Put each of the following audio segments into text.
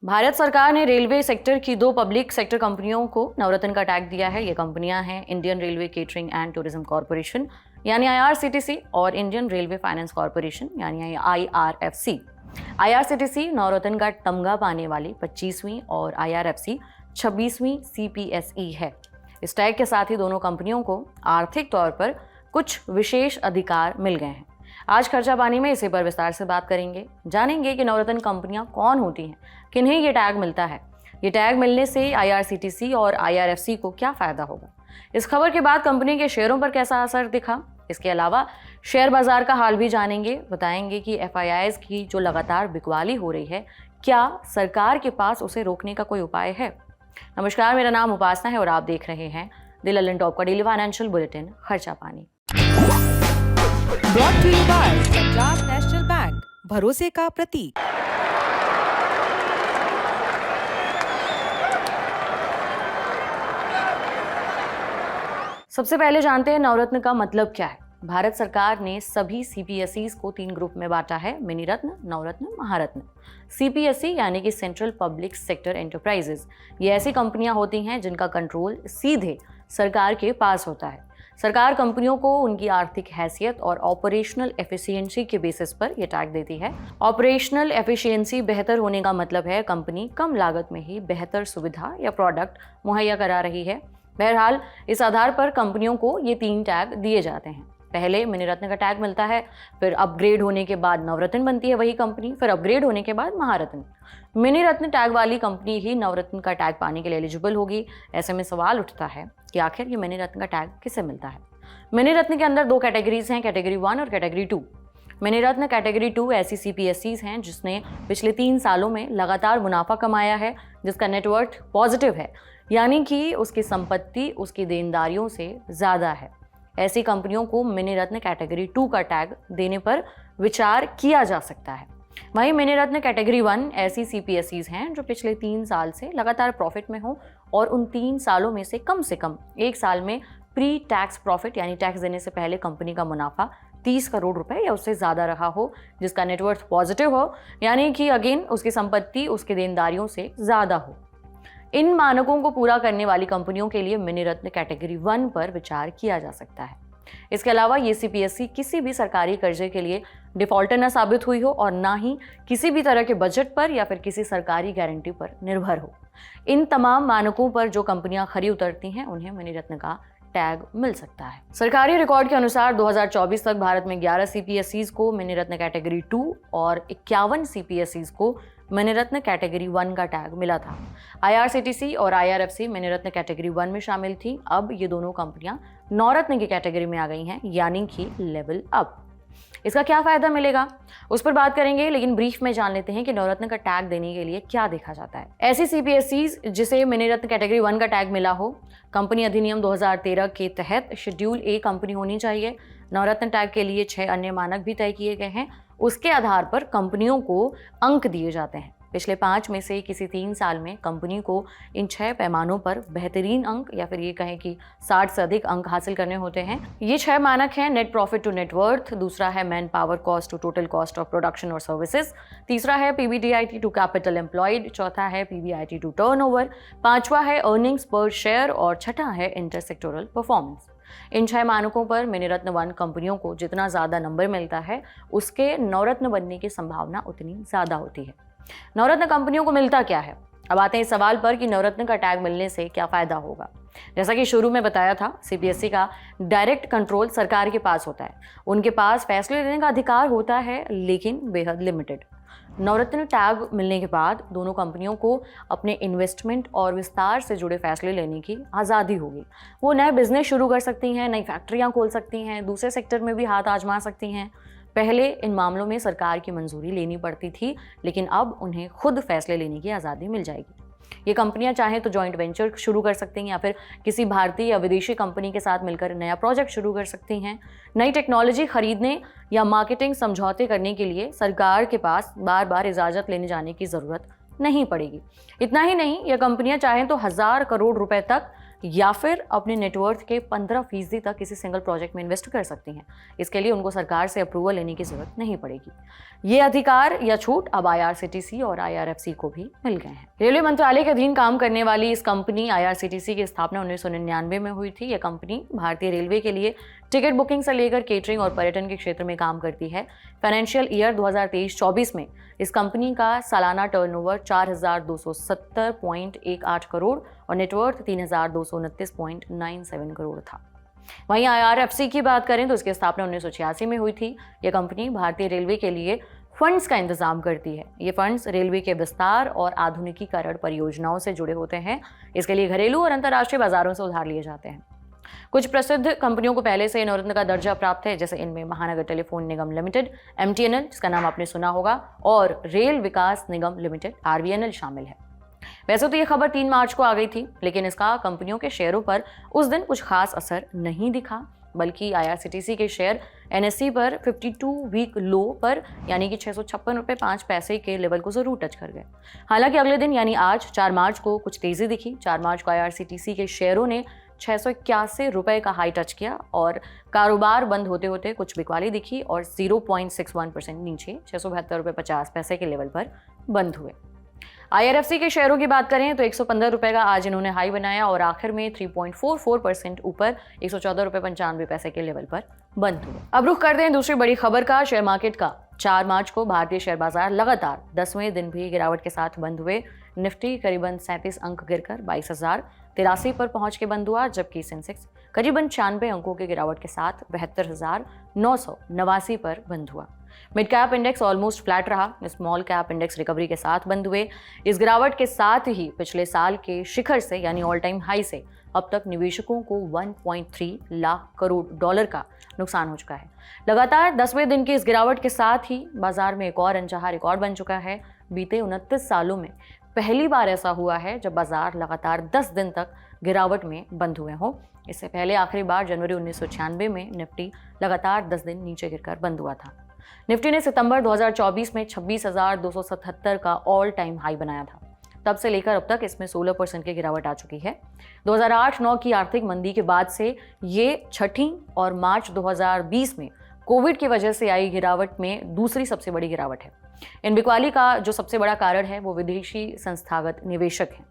भारत सरकार ने railway sector की 2 पब्लिक सेक्टर कंपनियों को नवरत्न का टैग दिया है। ये कंपनियां हैं Indian railway catering and tourism corporation यानी IRCTC और इंडियन रेलवे फाइनेंस कॉरपोरेशन यानी IRFC। IRCTC नवरत्न का तमगा पाने वाली 25वीं और IRFC 26वीं CPSE है। इस टैग के साथ ही दोनों कंपनियों को आर्थिक तौर पर कुछ विशेष अधिकार मिल गए हैं। आज खर्चा पानी में इसी पर विस्तार से बात करेंगे, जानेंगे कि नवरत्न कंपनियां कौन होती हैं, किन्हें ये टैग मिलता है, ये टैग मिलने से IRCTC और IRFC को क्या फायदा होगा, इस खबर के बाद कंपनी के शेयरों पर कैसा असर दिखा। इसके अलावा शेयर बाजार का हाल भी जानेंगे, बताएंगे कि FIIs की जो लगातार बिकवाली हो रही है, क्या सरकार के पास उसे रोकने का कोई उपाय है। नमस्कार, मेरा नाम उपासना है और आप देख रहे हैं द ललन टॉप का डेली फाइनेंशियल बुलेटिन खर्चा पानी। Brought to you by Punjab national bank, भरोसे का प्रतीक। सबसे पहले जानते हैं नवरत्न का मतलब क्या है। भारत सरकार ने सभी CPSEs को 3 ग्रुप में बांटा है, मिनी रत्न, नवरत्न, महारत्न। CPSE यानी कि सेंट्रल पब्लिक सेक्टर एंटरप्राइजेज, ये ऐसी कंपनियां होती हैं जिनका कंट्रोल सीधे सरकार के पास होता है। सरकार कंपनियों को उनकी आर्थिक हैसियत और ऑपरेशनल एफिशिएंसी के बेसिस पर यह टैग देती है। ऑपरेशनल एफिशिएंसी बेहतर होने का मतलब है कंपनी कम लागत में ही बेहतर सुविधा या प्रोडक्ट मुहैया करा रही है। बहरहाल इस आधार पर कंपनियों को ये 3 टैग दिए जाते हैं। पहले मिनी रत्न का टैग मिलता है, फिर अपग्रेड होने के बाद नवरत्न बनती है वही कंपनी, फिर अपग्रेड होने के बाद महारत्न। मिनी रत्न टैग वाली कंपनी ही नवरत्न का टैग पाने के लिए एलिजिबल होगी। ऐसे में सवाल उठता है कि आखिर ये मिनी रत्न का टैग किसे मिलता है। मिनी रत्न के अंदर 2 कैटेगरीज हैं, कैटेगरी 1 और कैटेगरी 2। मिनी रत्न कैटेगरी 2 ऐसी CPSEs हैं जिसने पिछले 3 सालों में लगातार मुनाफा कमाया है, जिसका नेटवर्थ पॉजिटिव है, यानी कि उसकी संपत्ति उसकी देनदारियों से ज़्यादा है। ऐसी कंपनियों को मिनी रत्न कैटेगरी 2 का टैग देने पर विचार किया जा सकता है। वहीं मिनी रत्न कैटेगरी 1 ऐसी CPSEs हैं जो पिछले 3 साल से लगातार प्रॉफिट में हो और उन 3 सालों में से कम 1 साल में प्री टैक्स प्रॉफिट यानी टैक्स देने से पहले कंपनी का मुनाफा 30 करोड़ रुपए या उससे ज़्यादा रहा हो, जिसका नेटवर्थ पॉजिटिव हो, यानी कि अगेन उसकी संपत्ति उसके देनदारियों से ज़्यादा हो। इन मानकों को पूरा करने वाली कंपनियों के लिए मिनी रत्न कैटेगरी 1 पर विचार किया जा सकता है। इसके अलावा ये CPSE किसी भी सरकारी कर्जे के लिए डिफॉल्टर न साबित हुई हो और ना ही किसी भी तरह के बजट पर या फिर किसी सरकारी गारंटी पर निर्भर हो। इन तमाम मानकों पर जो कंपनियां खरी उतरती हैं उन्हें मिनी रत्न का टैग मिल सकता है। सरकारी रिकॉर्ड के अनुसार 2024 तक भारत में 11 CPSEs को मिनी रत्न कैटेगरी 2 और 51 CPSEs को मिनी रत्न कैटेगरी 1 का टैग मिला था। IRCTC और IRFC मिनी रत्न कैटेगरी 1 में शामिल थी। अब ये दोनों कंपनियां नवरत्न की कैटेगरी में आ गई हैं, यानी कि लेवल अप। इसका क्या फायदा मिलेगा उस पर बात करेंगे, लेकिन ब्रीफ में जान लेते हैं कि नवरत्न का टैग देने के लिए क्या देखा जाता है। ऐसी CPSEs जिसे मिनी रत्न कैटेगरी 1 का टैग मिला हो, कंपनी अधिनियम 2013 के तहत शेड्यूल A कंपनी होनी चाहिए। नवरत्न टैग के लिए 6 अन्य मानक भी तय किए गए हैं। उसके आधार पर कंपनियों को अंक दिए जाते हैं। पिछले 5 में से किसी 3 साल में कंपनी को इन 6 पैमानों पर बेहतरीन अंक या फिर ये कहें कि 60 से अधिक अंक हासिल करने होते हैं। ये 6 मानक हैं: net profit to net worth, दूसरा है man power cost to total cost of production और सर्विसेज, तीसरा है PBDIT टू कैपिटल एम्प्लॉयड, चौथा है PBIT टू टर्नओवर, पांचवा है अर्निंग्स पर शेयर और छठा है इंटरसेक्टोरल परफॉर्मेंस। इन 6 मानकों पर मिनी रत्न 1 कंपनियों को जितना ज़्यादा नंबर मिलता है, उसके नवरत्न बनने की संभावना उतनी ज़्यादा होती है। नवरत्न कंपनियों को मिलता क्या है? अब आते हैं इस सवाल पर कि नवरत्न का टैग मिलने से क्या फ़ायदा होगा। जैसा कि शुरू में बताया था, CPSE का डायरेक्ट कंट्रोल सरकार के पास होता है। उनके पास फैसले लेने का अधिकार होता है, लेकिन बेहद लिमिटेड। नवरत्न टैग मिलने के बाद दोनों कंपनियों को अपने इन्वेस्टमेंट और विस्तार से जुड़े फैसले लेने की आज़ादी होगी। वो नए बिजनेस शुरू कर सकती हैं, नई फैक्ट्रियां खोल सकती हैं, दूसरे सेक्टर में भी हाथ आजमा सकती हैं। पहले इन मामलों में सरकार की मंजूरी लेनी पड़ती थी, लेकिन अब उन्हें खुद फैसले लेने की आज़ादी मिल जाएगी। ये कंपनियां चाहें तो जॉइंट वेंचर शुरू कर सकती हैं या फिर किसी भारतीय या विदेशी कंपनी के साथ मिलकर नया प्रोजेक्ट शुरू कर सकती हैं। नई टेक्नोलॉजी खरीदने या मार्केटिंग समझौते करने के लिए सरकार के पास बार बार इजाज़त लेने जाने की ज़रूरत नहीं पड़ेगी। इतना ही नहीं, ये कंपनियां चाहें तो 1000 करोड़ रुपए तक या फिर अपने नेटवर्थ के 15% तक किसी सिंगल प्रोजेक्ट में इन्वेस्ट कर सकती हैं। इसके लिए उनको सरकार से अप्रूवल लेने की जरूरत नहीं पड़ेगी। ये अधिकार या छूट अब IRCTC और IRFC को भी मिल गए हैं। रेलवे मंत्रालय के अधीन काम करने वाली इस कंपनी IRCTC की स्थापना 1999 में हुई थी। यह कंपनी भारतीय रेलवे के लिए टिकट बुकिंग से लेकर केटरिंग और पर्यटन के क्षेत्र में काम करती है। फाइनेंशियल ईयर 2023-24 में इस कंपनी का सालाना टर्नओवर 4,270.18 करोड़ और नेटवर्थ 3,229.97 करोड़ था। वहीं IRFC की बात करें तो इसकी स्थापना 1986 में हुई थी। यह कंपनी भारतीय रेलवे के लिए फंड्स का इंतजाम करती है। ये फंड्स रेलवे के विस्तार और आधुनिकीकरण परियोजनाओं से जुड़े होते हैं। इसके लिए घरेलू और अंतर्राष्ट्रीय बाजारों से उधार लिए जाते हैं। कुछ प्रसिद्ध कंपनियों को पहले से नवरत्न का दर्जा प्राप्त है, जैसे इनमें महानगर टेलीफोन निगम लिमिटेड MTNL, जिसका नाम आपने सुना होगा, और रेल विकास निगम लिमिटेड RVNL शामिल है। वैसे तो ये खबर 3 मार्च को आ गई थी, लेकिन इसका कंपनियों के शेयरों पर उस दिन कुछ खास असर नहीं दिखा, बल्कि IRCTC के शेयर NSE पर 52 वीक लो पर यानी कि 656.05 के लेवल को जरूर टच कर गए। हालांकि अगले दिन यानी आज 4 मार्च को कुछ तेजी दिखी। 4 मार्च को IRCTC के शेयरों ने 681 रुपए का हाई टच किया और कारोबार बंद होते होते कुछ बिकवाली दिखी और 0.61% नीचे 672.50 के लेवल पर बंद हुए। IRFC के शेयरों की बात करें तो 115 रुपए का आज इन्होंने हाई बनाया और आखिर में 3.44% ऊपर 114.95 के लेवल पर बंद हुए। अब रुख करते हैं दूसरी बड़ी खबर का, शेयर मार्केट का। 4 मार्च को भारतीय शेयर बाजार लगातार 10वें दिन भी गिरावट के साथ बंद हुए। निफ्टी करीबन 37 अंक गिरकर 22,083 पर पहुंच के बंद हुआ, जबकि सेंसेक्स करीबन 96 अंकों की गिरावट के साथ 72,989 पर बंद हुआ। Mid cap index almost flat रहा। स्मॉल कैप इंडेक्स रिकवरी के साथ बंद हुए। इस गिरावट के साथ ही पिछले साल के शिखर से यानी ऑल टाइम हाई से अब तक निवेशकों को 1.3 लाख करोड़ डॉलर का नुकसान हो चुका है। लगातार 10वें दिन की इस गिरावट के साथ ही बाजार में एक और अनचाहा रिकॉर्ड बन चुका है। बीते 29 सालों में पहली बार ऐसा हुआ है जब बाजार लगातार 10 दिन तक गिरावट में बंद हुए हों। इससे पहले आखिरी बार जनवरी 1996 में निफ्टी लगातार 10 दिन नीचे गिरकर बंद हुआ था। निफ्टी ने सितंबर 2024 में 26,277 का ऑल टाइम हाई बनाया था। तब से लेकर अब तक इसमें 16% की गिरावट आ चुकी है। 2008-9 की आर्थिक मंदी के बाद से ये छठी और मार्च 2020 में कोविड की वजह से आई गिरावट में दूसरी सबसे बड़ी गिरावट है। इन बिकवाली का जो सबसे बड़ा कारण है वो विदेशी संस्थागत निवेशक हैं।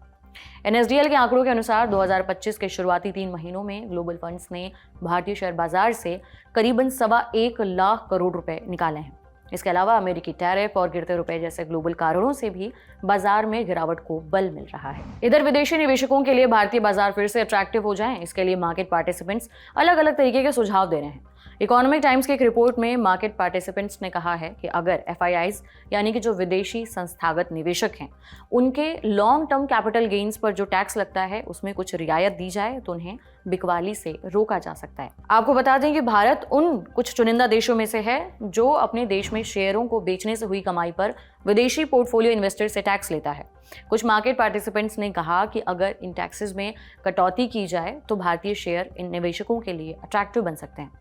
NSDL के आंकड़ों के अनुसार 2025 के शुरुआती 3 महीनों में ग्लोबल फंड्स ने भारतीय शेयर बाजार से करीबन 1.25 लाख करोड़ रुपए निकाले हैं। इसके अलावा अमेरिकी टैरिफ और गिरते रुपए जैसे ग्लोबल कारणों से भी बाजार में गिरावट को बल मिल रहा है। इधर विदेशी निवेशकों के लिए भारतीय बाजार फिर से अट्रैक्टिव हो जाएं, इसके लिए मार्केट पार्टिसिपेंट्स अलग अलग तरीके के सुझाव दे रहे हैं। इकोनॉमिक टाइम्स की एक रिपोर्ट में मार्केट पार्टिसिपेंट्स ने कहा है कि अगर FIIs यानी कि जो विदेशी संस्थागत निवेशक हैं उनके लॉन्ग टर्म कैपिटल गेन्स पर जो टैक्स लगता है उसमें कुछ रियायत दी जाए तो उन्हें बिकवाली से रोका जा सकता है। आपको बता दें कि भारत उन कुछ चुनिंदा देशों में से है जो अपने देश में शेयरों को बेचने से हुई कमाई पर विदेशी पोर्टफोलियो इन्वेस्टर से टैक्स लेता है। कुछ मार्केट पार्टिसिपेंट्स ने कहा कि अगर इन टैक्सेस में कटौती की जाए तो भारतीय शेयर इन निवेशकों के लिए अट्रैक्टिव बन सकते हैं।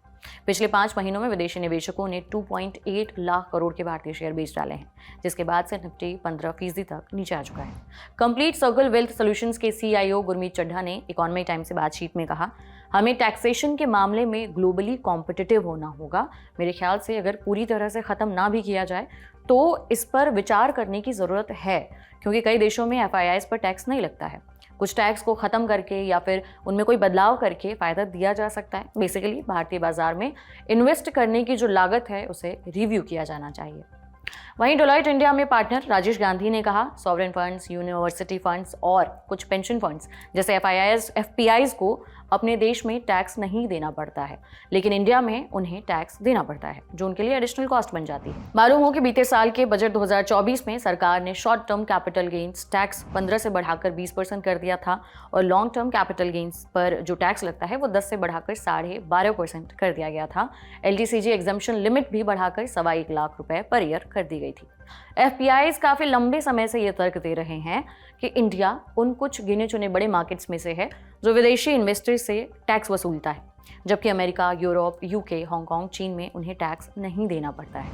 पिछले 5 महीनों में विदेशी निवेशकों ने 2.8 लाख करोड़ के भारतीय शेयर बेच डाले हैं, जिसके बाद से निफ्टी 15% तक नीचे आ चुका है। कंप्लीट सर्कल वेल्थ सॉल्यूशंस के CIO गुरमीत चड्ढा ने इकोनॉमिक टाइम्स से बातचीत में कहा, हमें टैक्सेशन के मामले में ग्लोबली कॉम्पिटिटिव होना होगा। मेरे ख्याल से अगर पूरी तरह से ख़त्म ना भी किया जाए तो इस पर विचार करने की ज़रूरत है, क्योंकि कई देशों में FIIs पर टैक्स नहीं लगता है। कुछ टैक्स को ख़त्म करके या फिर उनमें कोई बदलाव करके फ़ायदा दिया जा सकता है। बेसिकली भारतीय बाजार में इन्वेस्ट करने की जो लागत है उसे रिव्यू किया जाना चाहिए। वहीं डेलॉयट इंडिया में पार्टनर राजेश गांधी ने कहा, सॉवरेन फंड्स, यूनिवर्सिटी फंड्स और कुछ पेंशन फंड्स जैसे FPIs को अपने देश में टैक्स नहीं देना पड़ता है, लेकिन इंडिया में उन्हें टैक्स देना पड़ता है, जो उनके लिए एडिशनल कॉस्ट बन जाती है। मालूम हो कि बीते साल के बजट 2024 में सरकार ने short term capital gains tax 15 से बढ़ाकर 20% कर दिया था और लॉन्ग टर्म कैपिटल गेन्स पर जो टैक्स लगता है वो 10 से बढ़ाकर 12.5% कर दिया गया था। LTCG एग्जम्पशन लिमिट भी बढ़ाकर 1.25 लाख रुपए पर ईयर कर दी गई थी। FPIs काफी लंबे समय से ये तर्क दे रहे हैं कि इंडिया उन कुछ गिने चुने बड़े मार्केट्स में से है जो विदेशी इन्वेस्टर से टैक्स वसूलता है, जबकि अमेरिका, यूरोप, UK, हांगकांग, चीन में उन्हें टैक्स नहीं देना पड़ता है।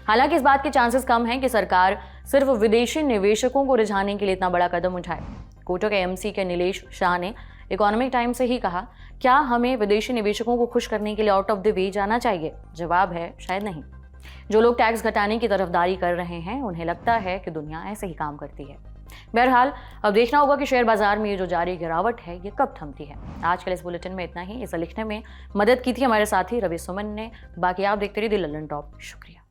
हालांकि इस बात के चांसेस कम हैं कि सरकार सिर्फ विदेशी निवेशकों को रिझाने के लिए इतना बड़ा कदम उठाए। कोटक AMC के नीलेश शाह ने इकोनॉमिक टाइम्स से ही कहा, क्या हमें विदेशी निवेशकों को खुश करने के लिए आउट ऑफ द वे जाना चाहिए? जवाब है शायद नहीं। जो लोग टैक्स घटाने की तरफदारी कर रहे हैं उन्हें लगता है कि दुनिया ऐसे ही काम करती है। बहरहाल अब देखना होगा कि शेयर बाजार में ये जो जारी गिरावट है ये कब थमती है। आज कल इस बुलेटिन में इतना ही। इसे लिखने में मदद की थी हमारे साथी रवि सुमन ने। बाकी आप देखते रहिए द लंदन टॉप। शुक्रिया।